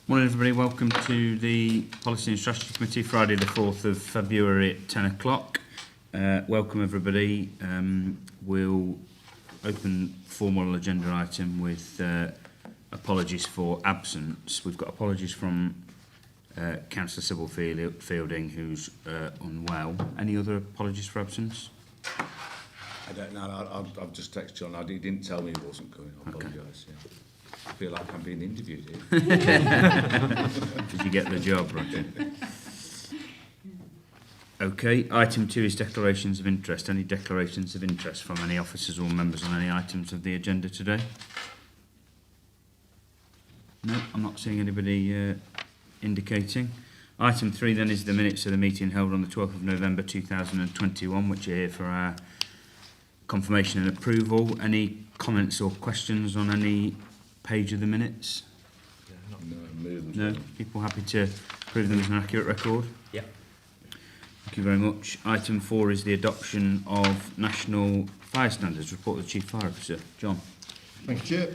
Morning everybody, welcome to the Policy and Strategy Committee, Friday the 4th of February at 10 o'clock. Welcome everybody. We'll open formal agenda item with apologies for absence. We've got apologies from Councillor Sybil Fielding, who's unwell. Any other apologies for absence? I don't know. I've just texted John. He didn't tell me he wasn't coming. I apologise. Yeah. I feel like I'm being interviewed here. Did you get the job, Roger? Okay, item 2 is declarations of interest. Any declarations of interest from any officers or members on any items of the agenda today? No, I'm not seeing anybody indicating. Item 3 then is the minutes of the meeting held on the 12th of November 2021, which are here for our confirmation and approval. Any comments or questions on any page of the minutes? No. People happy to approve them as an accurate record? Yeah. Thank you very much. Item 4 is the adoption of National Fire Standards. Report of the Chief Fire Officer. John. Thank you, Chair.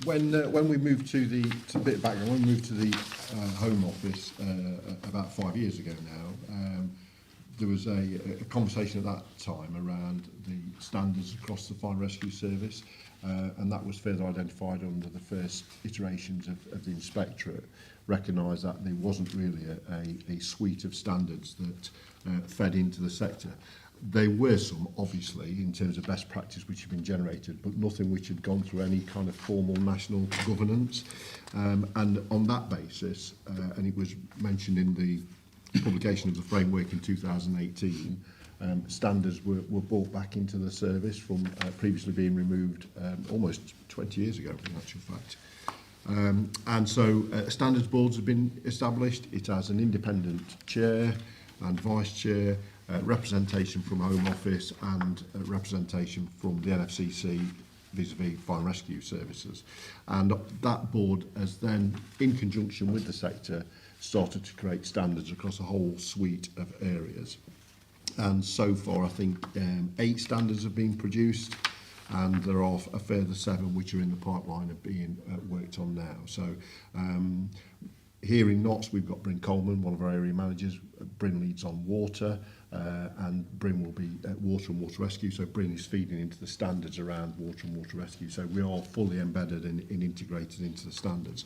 When we moved to the bit of background, when we moved to the Home Office about 5 years ago now, there was a conversation at that time around the standards across the fire and rescue service, and that was further identified under the first iterations of the inspectorate, recognised that there wasn't really a suite of standards that fed into the sector. There were some, obviously, in terms of best practice which had been generated, but nothing which had gone through any kind of formal national governance. And on that basis, and it was mentioned in the publication of the framework in 2018, standards were brought back into the service from previously being removed almost 20 years ago, in actual fact. And so standards boards have been established. It has an independent chair and vice chair, representation from Home Office and representation from the NFCC vis-a-vis fire and rescue services. And that board has then, in conjunction with the sector, started to create standards across a whole suite of areas. And so far, I think 8 standards have been produced, and there are a further 7 which are in the pipeline of being worked on now. So here in Notts, we've got Bryn Coleman, one of our area managers. Bryn leads on water, and Bryn will be water and water rescue. So Bryn is feeding into the standards around water and water rescue. So we are fully embedded and integrated into the standards.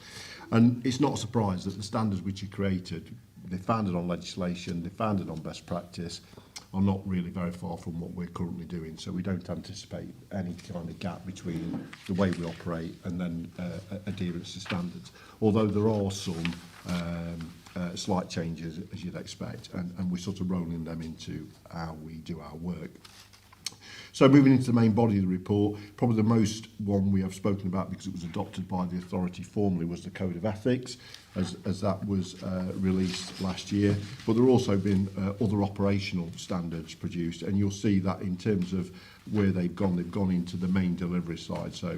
And it's not a surprise that the standards which are created, they're founded on legislation, they're founded on best practice, are not really very far from what we're currently doing. So we don't anticipate any kind of gap between the way we operate and then adherence to standards. Although there are some slight changes, as you'd expect, and we're sort of rolling them into how we do our work. So moving into the main body of the report, probably the most one we have spoken about because it was adopted by the authority formally was the Code of Ethics, as that was released last year. But there have also been other operational standards produced, and you'll see that in terms of where they've gone into the main delivery side. So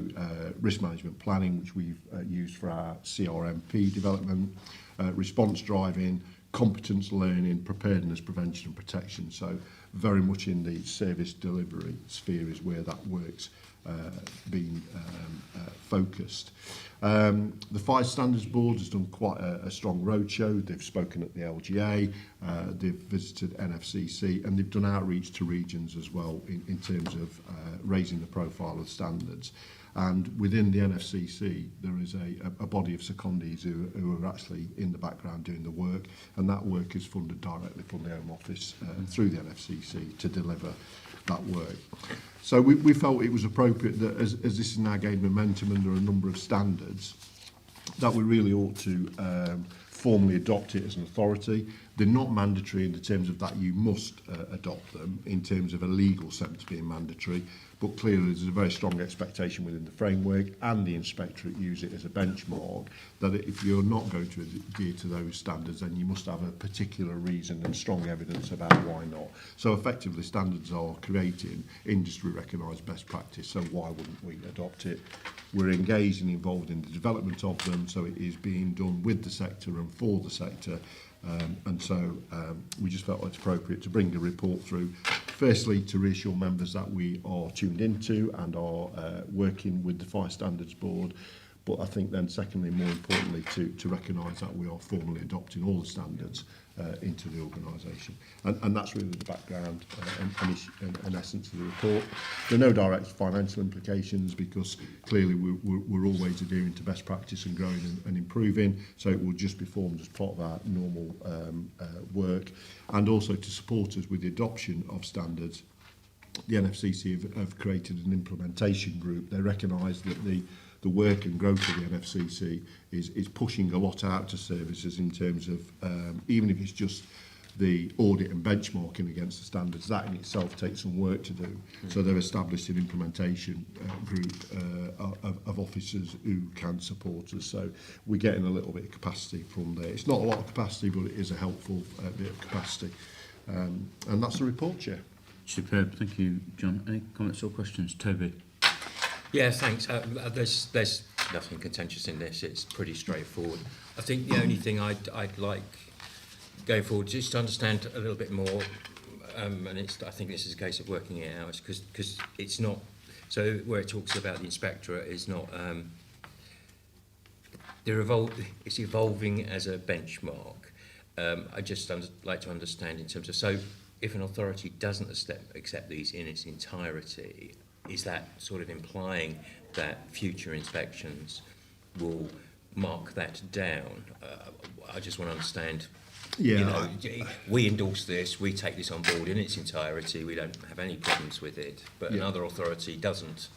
risk management planning, which we've used for our CRMP development, response driving, competence learning, preparedness, prevention and protection. So very much in the service delivery sphere is where that work's been focused. The Fire Standards Board has done quite a strong roadshow. They've spoken at the LGA, they've visited NFCC, and they've done outreach to regions as well in terms of raising the profile of standards. And within the NFCC, there is a body of secondees who are actually in the background doing the work, and that work is funded directly from the Home Office through the NFCC to deliver that work. So we felt it was appropriate that as this is now gaining momentum and there are a number of standards, that we really ought to formally adopt it as an authority. They're not mandatory in the terms of that you must adopt them in terms of a legal sense being mandatory, but clearly there's a very strong expectation within the framework, and the inspectorate use it as a benchmark, that if you're not going to adhere to those standards, then you must have a particular reason and strong evidence about why not. So effectively standards are creating industry recognised best practice, so why wouldn't we adopt it? We're engaged and involved in the development of them, so it is being done with the sector and for the sector. And so we just felt it's appropriate to bring a report through, firstly to reassure members that we are tuned into and are working with the Fire Standards Board, But I think then secondly, more importantly, to recognise that we are formally adopting all the standards into the organisation. And that's really the background and essence of the report. There are no direct financial implications because clearly we're always adhering to best practice and growing and improving, so it will just be formed as part of our normal work. And also to support us with the adoption of standards, the NFCC have created an implementation group. They recognise that the work and growth of the NFCC is pushing a lot out to services in terms of, even if it's just the audit and benchmarking against the standards, that in itself takes some work to do. So they've established an implementation group of officers who can support us. So we're getting a little bit of capacity from there. It's not a lot of capacity, but it is a helpful bit of capacity. And that's the report, Chair. Superb, thank you, John. Any comments or questions? Toby? Yeah, thanks. There's nothing contentious in this. It's pretty straightforward. I think the only thing I'd like going forward just to understand a little bit more, and I think this is a case of working it out, because it's not. So where it talks about the inspectorate is not. It's evolving as a benchmark. I just like to understand in terms of, so if an authority doesn't accept these in its entirety, is that sort of implying that future inspections will mark that down? I just want to understand, Yeah, you know, we endorse this, we take this on board in its entirety, we don't have any problems with it, but another authority doesn't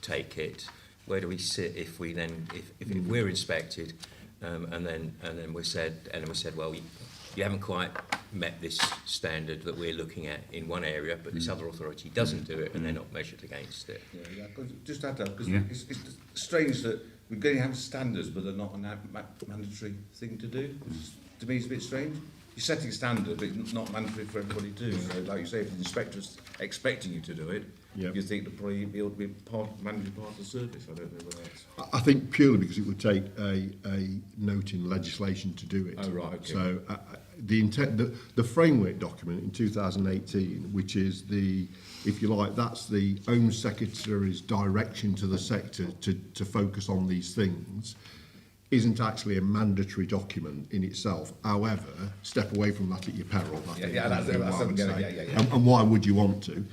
take it. Where do we sit if we then, if we're inspected, and then we said, well, you haven't quite met this standard that we're looking at in one area, but this other authority doesn't do it, and they're not measured against it. Yeah, just add that, because it's strange that we're going to have standards, but they're not a mandatory thing to do. To me, it's a bit strange. You're setting a standard, but it's not mandatory for everybody to do. So, like you say, if the inspector's expecting you to do it, you think that probably it ought to be mandatory part of the service. I don't know whether that's... I think purely because it would take a note in legislation to do it. Oh, right, okay. So the intent, the framework document in 2018, which is the, if you like, that's the Home Secretary's direction to the sector to focus on these things, isn't actually a mandatory document in itself. However, step away from that at your peril. And why would you want to?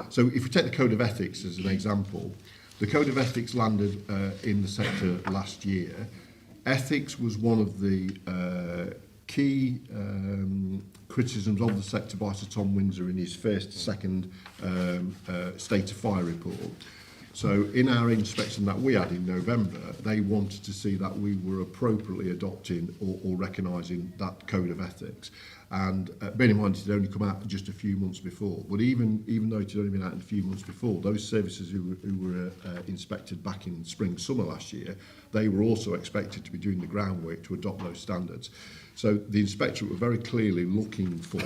So if we take the Code of Ethics as an example, the Code of Ethics landed in the sector last year. Ethics was one of the key criticisms of the sector by Sir Tom Windsor in his second State of Fire report. So in our inspection that we had in November, they wanted to see that we were appropriately adopting or recognising that code of ethics. And bear in mind, it had only come out just a few months before. But even though it had only been out a few months before, those services who were inspected back in spring, summer last year, they were also expected to be doing the groundwork to adopt those standards. So the inspectorate were very clearly looking for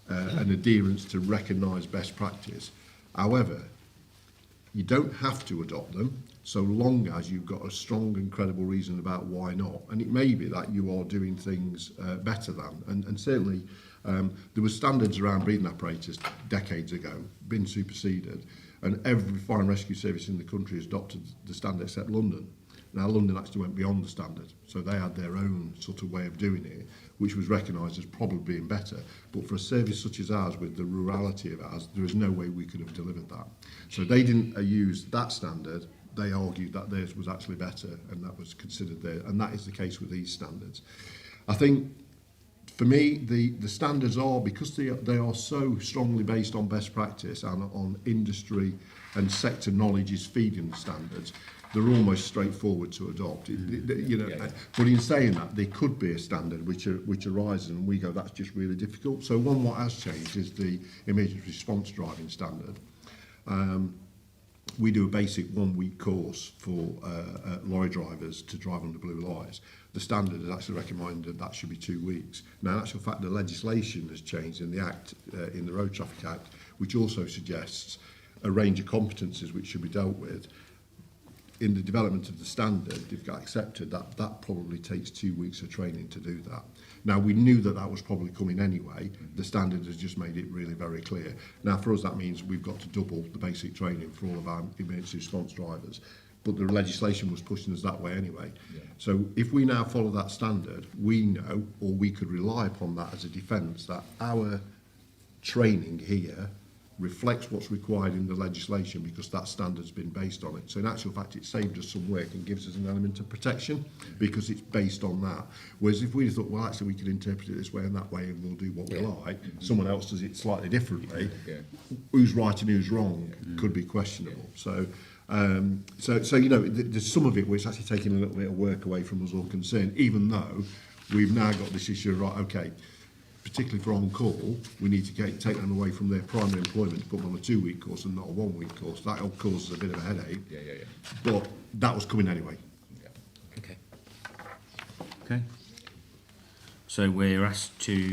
an adherence to recognise best practice. However, you don't have to adopt them so long as you've got a strong and credible reason about why not. And it may be that you are doing things better than. And certainly there were standards around breathing apparatus decades ago, been superseded, and every fire and rescue service in the country has adopted the standard except London. Now, London actually went beyond the standard, so they had their own sort of way of doing it, which was recognised as probably being better. But for a service such as ours, with the rurality of ours, there is no way we could have delivered that. So they didn't use that standard. They argued that theirs was actually better, and that was considered there. And that is the case with these standards. I think, for me, the standards are, because they are so strongly based on best practice and on industry and sector knowledge is feeding the standards, they're almost straightforward to adopt. But in saying that, there could be a standard which arises, and we go, that's just really difficult. So what has changed is the emergency response driving standard. We do a basic 1-week course for lorry drivers to drive under blue lights. The standard is actually recommended that should be 2 weeks. Now, in actual fact, the legislation has changed in the Act, in the Road Traffic Act, which also suggests a range of competences which should be dealt with. In the development of the standard, if it got accepted, that probably takes 2 weeks of training to do that. Now, we knew that was probably coming anyway. The standard has just made it really very clear. Now, for us, that means we've got to double the basic training for all of our emergency response drivers. but the legislation was pushing us that way anyway. Yeah. So if we now follow that standard, we know, or we could rely upon that as a defence, that our training here reflects what's required in the legislation because that standard's been based on it. So in actual fact, it saved us some work and gives us an element of protection because it's based on that. Whereas if we thought, well, actually, we could interpret it this way and that way and we'll do what we like, someone else does it slightly differently, who's right and who's wrong could be questionable. So you know, there's some of it which is actually taking a little bit of work away from us all concerned, even though we've now got this issue of, right, okay, particularly for on-call, we need to take them away from their primary employment to put them on a 2-week course and not a 1-week course. That all causes a bit of a headache. But that was coming anyway. Okay. Okay. So we're asked to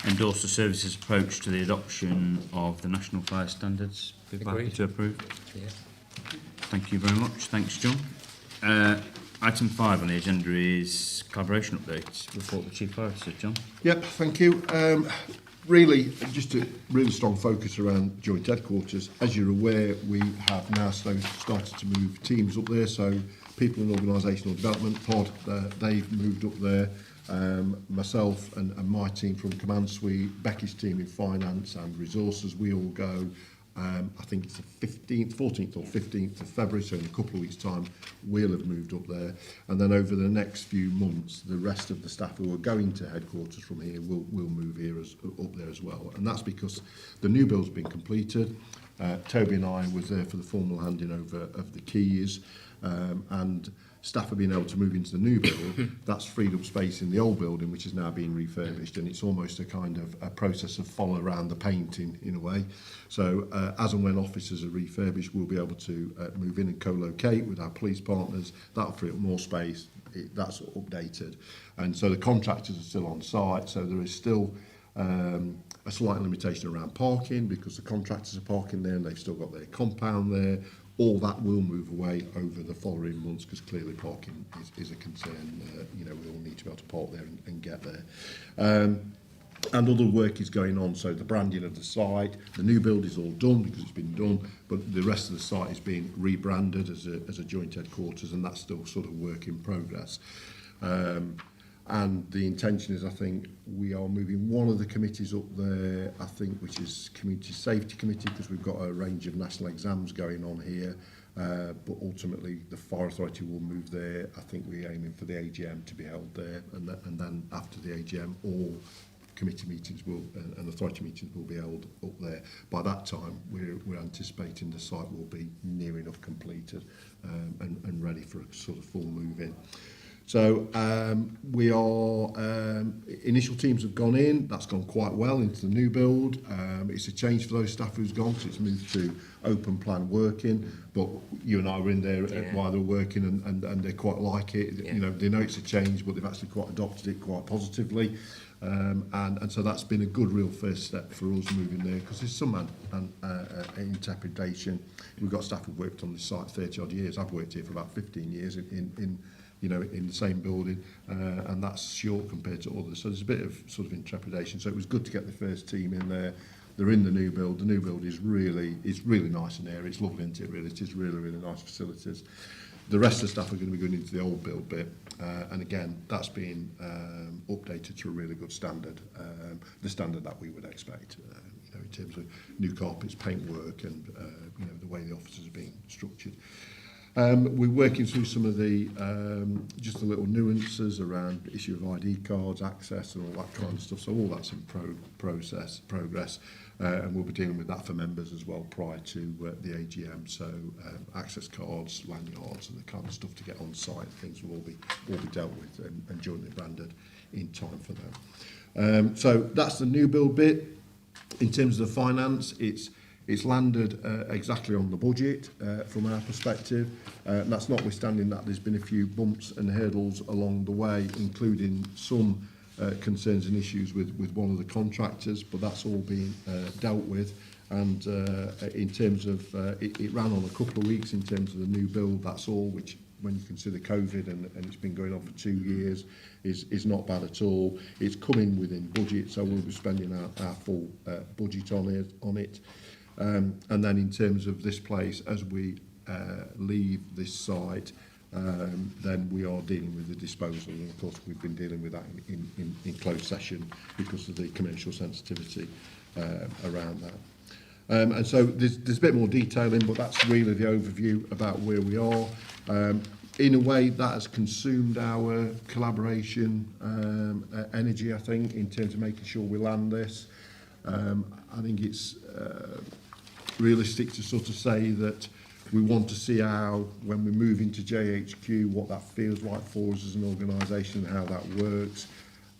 endorse the services approach to the adoption of the National Fire Standards. People happy Agreed. to approve? Yeah. Thank you very much. Thanks, John. Item 5 on the agenda is collaboration updates. Report the Chief Fire Officer, John. Yep, thank you. Really, just a really strong focus around joint headquarters. As you're aware, we have now started to move teams up there. So people in organisational development pod, they've moved up there. Myself and my team from Command Suite, Becky's team in finance and resources, we all go. I think it's the 14th or 15th of February, so in a couple of weeks' time, we'll have moved up there. And then over the next few months, the rest of the staff who are going to headquarters from here will move here up there as well. And that's because the new build's been completed. Toby and I was there for the formal handing over of the keys, and staff have been able to move into the new build. That's freed up space in the old building, which is now being refurbished, and it's almost a kind of a process of follow around the painting in a way. So as and when offices are refurbished, we'll be able to move in and co-locate with our police partners. That'll free up more space. That's updated, and so the contractors are still on site. So there is still a slight limitation around parking because the contractors are parking there and they've still got their compound there. All that will move away over the following months because clearly parking is a concern. You know, we all need to be able to park there and get there. And other work is going on, so the branding of the site, the new build is all done because it's been done, but the rest of the site is being rebranded as a joint headquarters, and that's still sort of work in progress. And the intention is, I think, we are moving one of the committees up there, I think, which is Community Safety Committee, because we've got a range of national exams going on here. But ultimately, the Fire Authority will move there. I think we're aiming for the AGM to be held there, and then after the AGM, all committee meetings and authority meetings will be held up there. By that time, we're anticipating the site will be near enough completed and ready for a sort of full move in. So we are, initial teams have gone in, that's gone quite well into the new build. It's a change for those staff who's gone, so it's moved to open plan working, but you and I were in there while they're working and they quite like it. You know, they know it's a change, but they've actually quite adopted it quite positively. And so that's been a good real first step for us moving there, because there's some interpretation. We've got staff who've worked on this site 30 odd years. I've worked here for about 15 years in you know, in the same building, and that's short compared to others. So there's a bit of sort of intrepidation. So it was good to get the first team in there. They're in the new build. The new build is really nice in there. It's lovely, isn't it? Really, it is really nice facilities. The rest of the staff are going to be going into the old build bit, and again, that's been updated to a really good standard, the standard that we would expect. You know, in terms of new carpets, paintwork, and you know, the way the offices are being structured. We're working through some of the just the little nuances around the issue of ID cards, access, and all that kind of stuff. So all that's in progress, and we'll be dealing with that for members as well prior to the AGM. So access cards, lanyards, and the kind of stuff to get on site, things will all be dealt with and jointly branded in time for them. So that's the new build bit. In terms of the finance, it's landed exactly on the budget from our perspective. That's notwithstanding that there's been a few bumps and hurdles along the way, including some concerns and issues with one of the contractors, but that's all been dealt with. And in terms of, it ran on a couple of weeks in terms of the new build, that's all, which when you consider COVID and it's been going on for 2 years, is not bad at all. It's coming within budget, so we'll be spending our full budget on it. And then in terms of this place, as we leave this site, then we are dealing with the disposal, and of course we've been dealing with that in closed session because of the commercial sensitivity around that. And so there's a bit more detail in, but that's really the overview about where we are. In a way, that has consumed our collaboration energy, I think, in terms of making sure we land this. I think it's realistic to sort of say that we want to see how, when we move into JHQ, what that feels like for us as an organisation and how that works.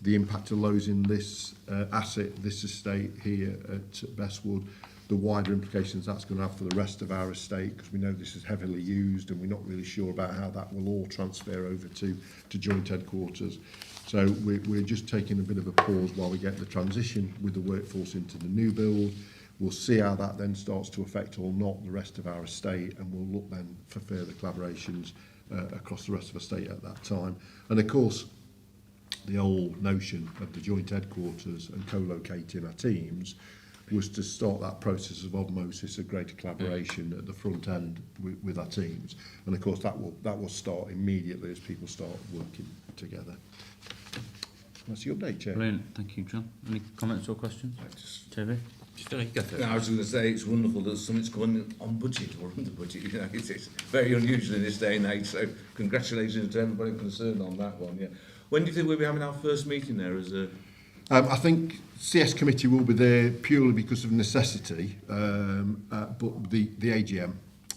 The impact of losing this asset, this estate here at Bestwood, the wider implications that's going to have for the rest of our estate, because we know this is heavily used and we're not really sure about how that will all transfer over to joint headquarters. So we're just taking a bit of a pause while we get the transition with the workforce into the new build. We'll see how that then starts to affect or not the rest of our estate, and we'll look then for further collaborations across the rest of the estate at that time. And of course, the old notion of the joint headquarters and co-locating our teams was to start that process of osmosis, of greater collaboration at the front end with our teams. And of course that will start immediately as people start working together. That's the update, Chair. Brilliant, thank you, John. Any comments or questions? Toby? Just don't you go for it. No, I was going to say it's wonderful that something's going on budget or under budget. You know, it's very unusual in this day and age. So congratulations to everybody concerned on that one. Yeah. When do you think we'll be having our first meeting there as a? I think CS Committee will be there purely because of necessity, but the AGM.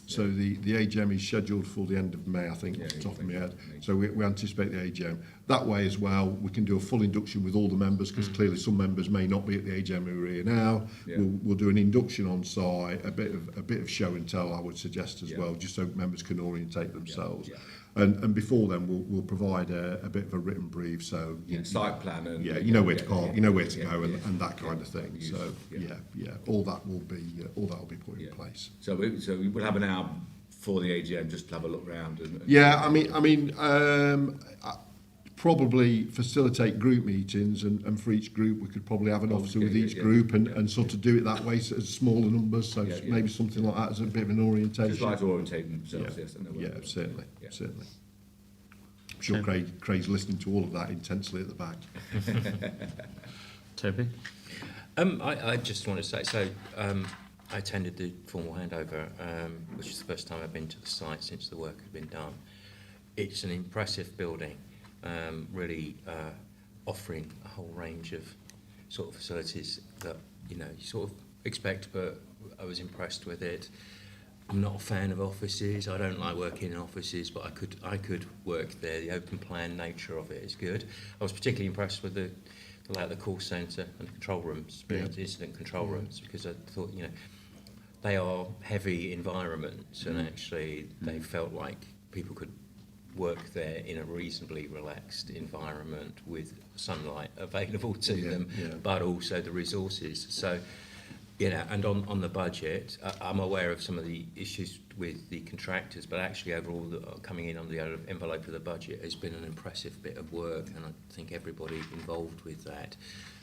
So the AGM is scheduled for the end of May, I think, off the top of my head. So we anticipate the AGM. That way as well, we can do a full induction with all the members, because clearly some members may not be at the AGM who are here now. Yeah. We'll do an induction on site, a bit of show and tell, I would suggest as well, just so members can orientate themselves. Yeah. And before then, we'll provide a bit of a written brief, so site plan and you know where to park, you know where to go, and that kind of thing. So all that will be put in place. So we'll have an hour for the AGM just to have a look round. Probably facilitate group meetings, and for each group we could probably have an officer with each group and sort of do it that way, so as smaller numbers, so maybe something like that as a bit of an orientation. Just like to orientate themselves, yes. Certainly. I'm sure Craig's listening to all of that intensely at the back. Toby? I just want to say, so I attended the formal handover, which is the first time I've been to the site since the work had been done. It's an impressive building. Really offering a whole range of sort of facilities that you sort of expect, but I was impressed with it. I'm not a fan of offices. I don't like working in offices, but I could work there. The open plan nature of it is good. I was particularly impressed with the layout of the call centre and the control rooms, incident control rooms, because I thought they are heavy environments, and actually they felt like people could work there in a reasonably relaxed environment with sunlight available to them, but also the resources. So, and on the budget, I'm aware of some of the issues with the contractors, but actually overall, coming in on the envelope of the budget has been an impressive bit of work, and I think everybody involved with that,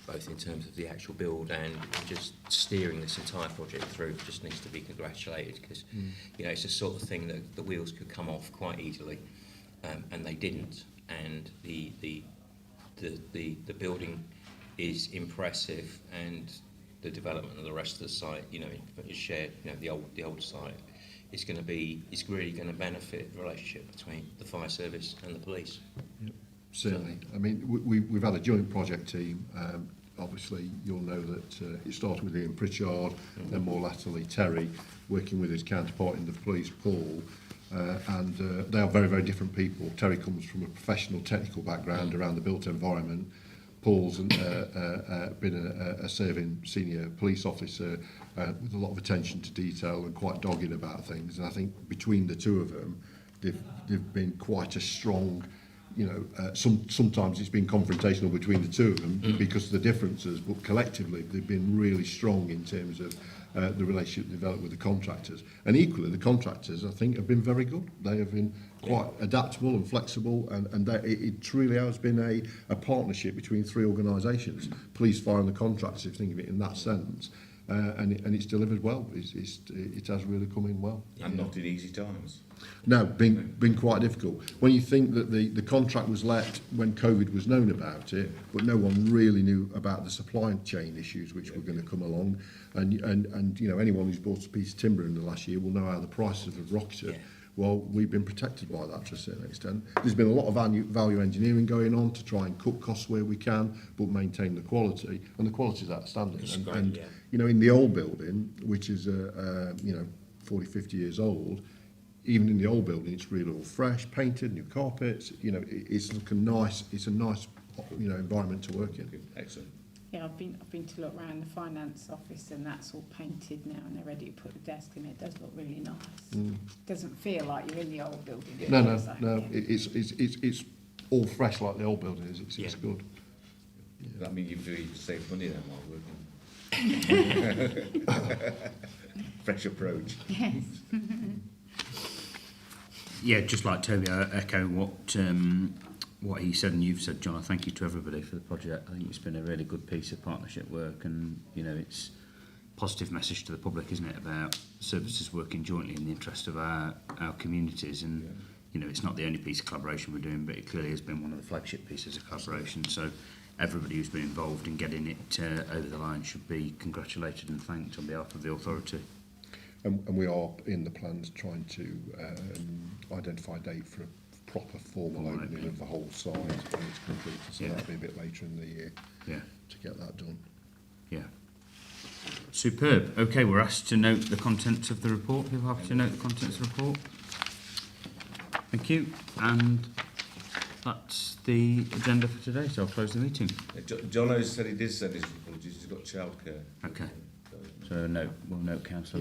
both in terms of the actual build and just steering this entire project through, just needs to be congratulated, because it's the sort of thing that the wheels could come off quite easily. And they didn't, and the building is impressive, and the development of the rest of the site, is shared. The old site is really going to benefit the relationship between the fire service and the police. Yep, certainly. I mean, we've had a joint project team. Obviously, you'll know that it started with Ian Pritchard, then more latterly Terry, working with his counterpart in the police, Paul. And they are very, very different people. Terry comes from a professional technical background around the built environment. Paul's been a serving senior police officer with a lot of attention to detail and quite dogged about things. And I think between the two of them, they've been quite a strong, sometimes it's been confrontational between the two of them because of the differences, but collectively they've been really strong in terms of the relationship developed with the contractors. And equally, the contractors, I think, have been very good. They have been quite adaptable and flexible, and it truly has been a partnership between three organisations, police, fire and the contractors, if you think of it in that sense. and it's delivered well. It has really come in well. And not in easy times. No, been quite difficult. When you think that the contract was let when COVID was known about it, but no one really knew about the supply chain issues which were going to come along, and you know, anyone who's bought a piece of timber in the last year will know how the prices have rocketed. Yeah. Well, we've been protected by that to a certain extent. There's been a lot of value engineering going on to try and cut costs where we can, but maintain the quality, and the quality is outstanding. It's And, great, and yeah. you know, in the old building, which is you know, 40, 50 years old, even in the old building, it's really all fresh, painted, new carpets. You know, it's looking nice. It's a nice, you know, environment to work in. Excellent. Yeah, I've been to look around the finance office and that's all painted now and they're ready to put the desk in. It does look really nice. Doesn't feel like you're in the old building. No, no, It's like, no. yeah. It's all fresh like the old building is. It's Yeah. good. Does that mean you've really saved money then while working? Fresh approach. Yes. Yeah, just like Toby, I echo what he said and you've said, John. I thank you to everybody for the project. I think it's been a really good piece of partnership work, and you know, it's a positive message to the public, isn't it, about services working jointly in the interest of our communities. And you know, it's not the only piece of collaboration we're doing, but it clearly has been one of the flagship pieces of collaboration. So everybody who's been involved in getting it over the line should be congratulated and thanked on behalf of the authority. And we are in the plans trying to identify a date for a proper formal opening of the whole site when it's completed. So Yeah. that'll be a bit later in the year Yeah. to get that done. Yeah. Superb. Okay, we're asked to note the contents of the report. People happy to note the contents of the report? Thank you. And that's the agenda for today, so I'll close the meeting. John said he did send his apologies. He's got childcare. Okay. So we'll note councillor